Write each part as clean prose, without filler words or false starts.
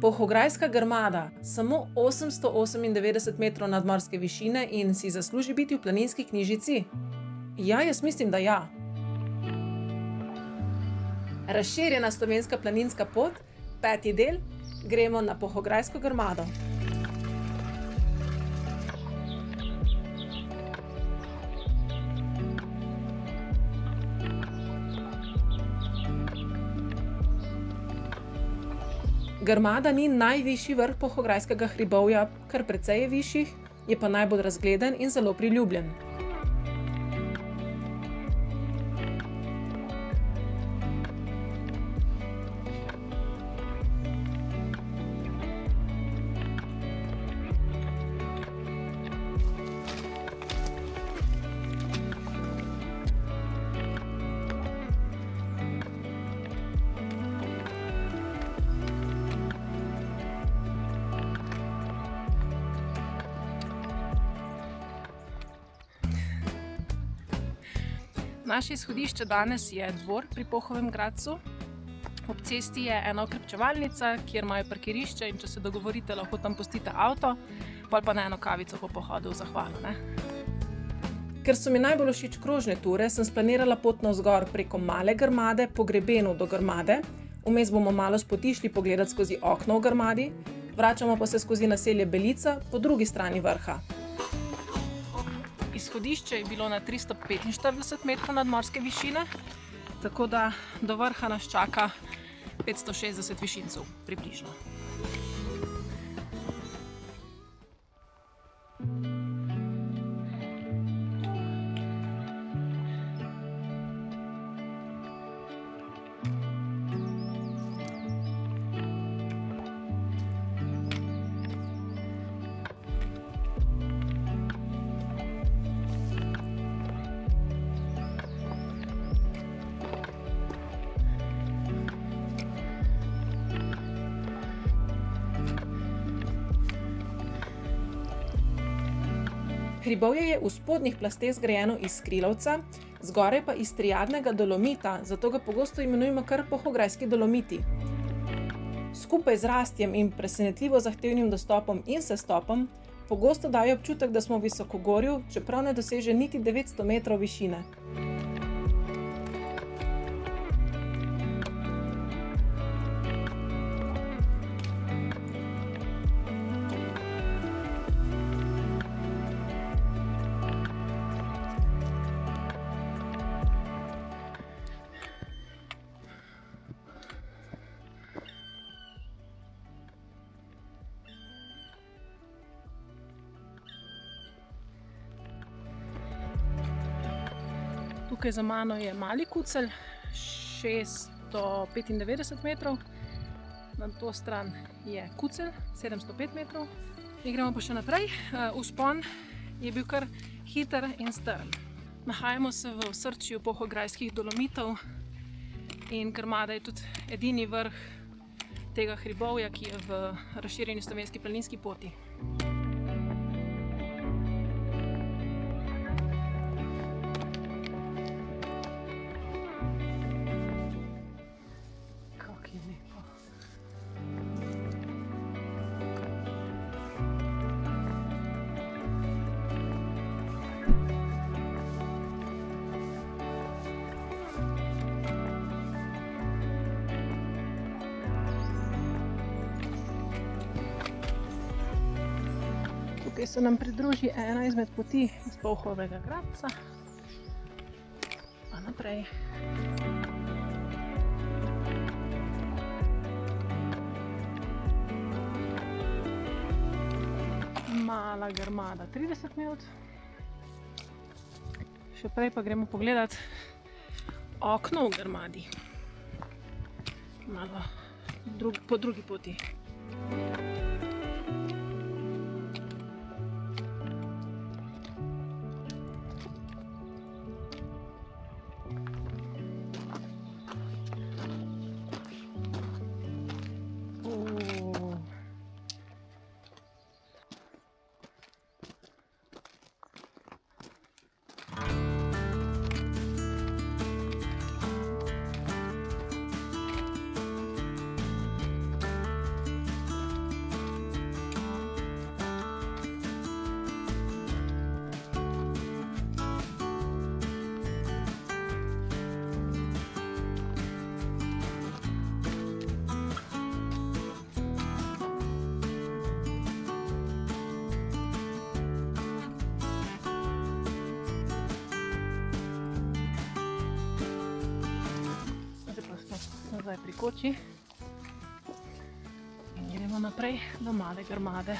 Pohograjska grmada, samo 898 metrov nadmorske višine in si zasluži biti v planinski knjižici? Ja, jaz mislim, da ja. Razširjena slovenska planinska pot, 5. del, gremo na Pohograjsko grmado. Grmada ni najvišji vrh Pohograjskega hribovja, kar precej je višjih, je pa najbolj razgleden in zelo priljubljen. Naše izhodišče danes je dvor pri Pohovem Gradcu. Ob cesti je ena okrepčevalnica, kjer imajo parkirišče in če se dogovorite, lahko tam pustite avto, pol pa na eno kavico po pohodu v zahvalo, ne? Ker so mi najbolj všeč krožne ture, sem splanirala pot navzgor preko Male Grmade po grebenu do Grmade. Vmes bomo malo s poti šli pogledat skozi okno v Grmadi, vračamo pa se skozi naselje Belica po drugi strani vrha. Izhodišče je bilo na 345 metrov nadmorske višine, tako da do vrha nas čaka 560 višincev približno. Hribovje je v spodnjih plasteh zgrajeno iz skrilavca, zgoraj pa iz triadnega dolomita, zato ga pogosto imenujemo kar Pohograjski dolomiti. Skupaj z rastjem in presenetljivo zahtevnim dostopom in sestopom pogosto daje občutek, da smo v visokogorju, čeprav ne doseže niti 900 metrov višine. Tukaj za mano je Mali Kucelj, 695 metrov, na to stran je Kucelj, 705 metrov. In gremo pa še naprej. Vzpon je bil kar hiter in strm. Nahajamo se v osrčju Pohograjskih dolomitov in Grmada je tudi edini vrh tega hribovja, ki je v razširjeni slovenski planinski poti. Tukaj se nam pridruži ena izmed poti iz Pohovega Gradca. Pa naprej. Mala Grmada 30 minut. Še prej pa gremo pogledat okno v Grmadi. Malo po drugi poti. prikoči. In gremo naprej do Male Grmade.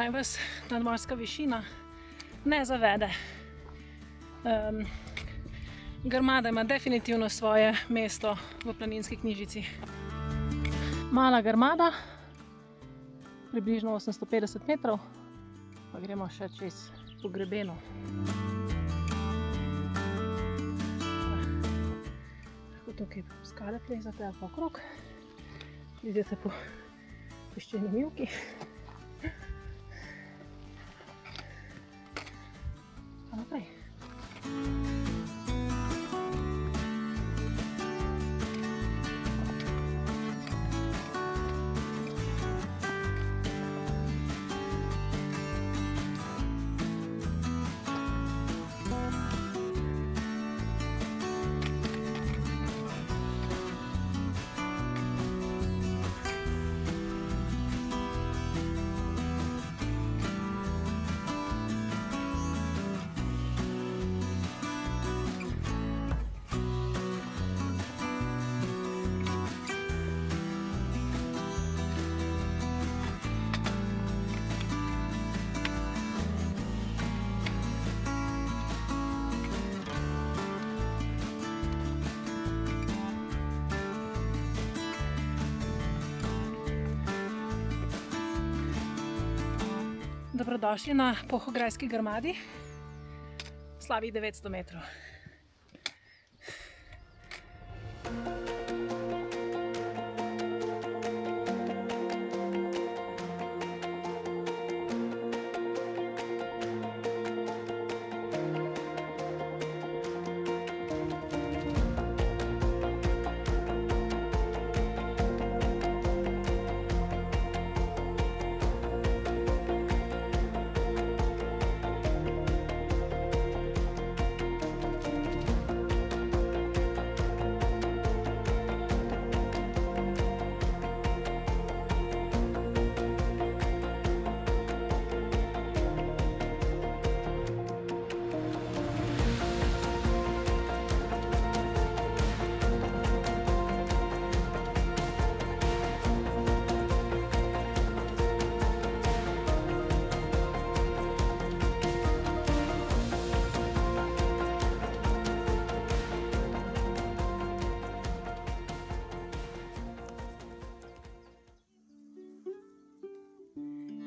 Naj vas nadmorska višina ne zavede. Grmada ima definitivno svoje mesto v planinski knjižici. Mala Grmada, približno 850 metrov, pa gremo še čez po grebenu. Lahko tukaj skale plezate ali pa okrog, idete po peščeni mivki. Naprej. Dobrodošli na Polhograjski Grmadi, slabih 900 metrov.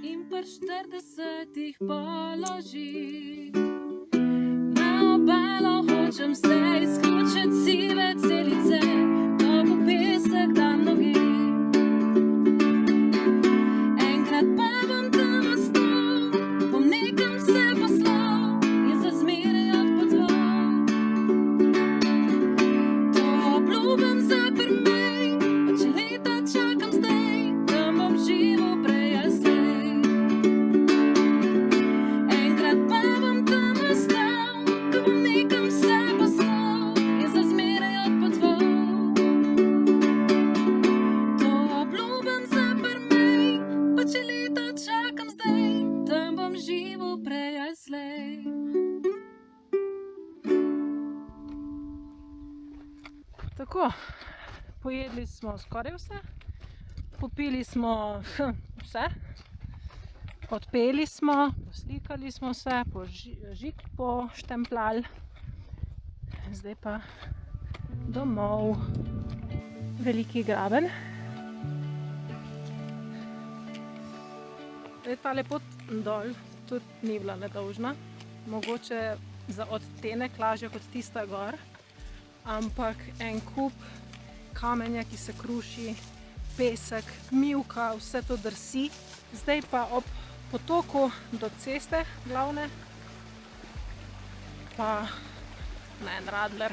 In pri 40 položi na obalo, hočem se izključiti sive celice, to po pesek dam nogi. Enkrat pa bom tam ostal, bom nekam se poslal in se zmeraj odpotoval. To obljubim za prmej, pa če leta čakam zdaj, tam bom živel prej jaz zdaj. Tako, pojedli smo skoraj vse, popili smo vse, odpeli smo, poslikali smo se, žig poštempljali, zdaj pa domov. Veliki graben. Tale pot dol tudi ni bila nedolžna, mogoče za odtenek lažja kot tista gor. Ampak en kup kamenja, ki se kruši, pesek, mivka, vse to drsi. Zdaj pa ob potoku do ceste glavne pa na en radler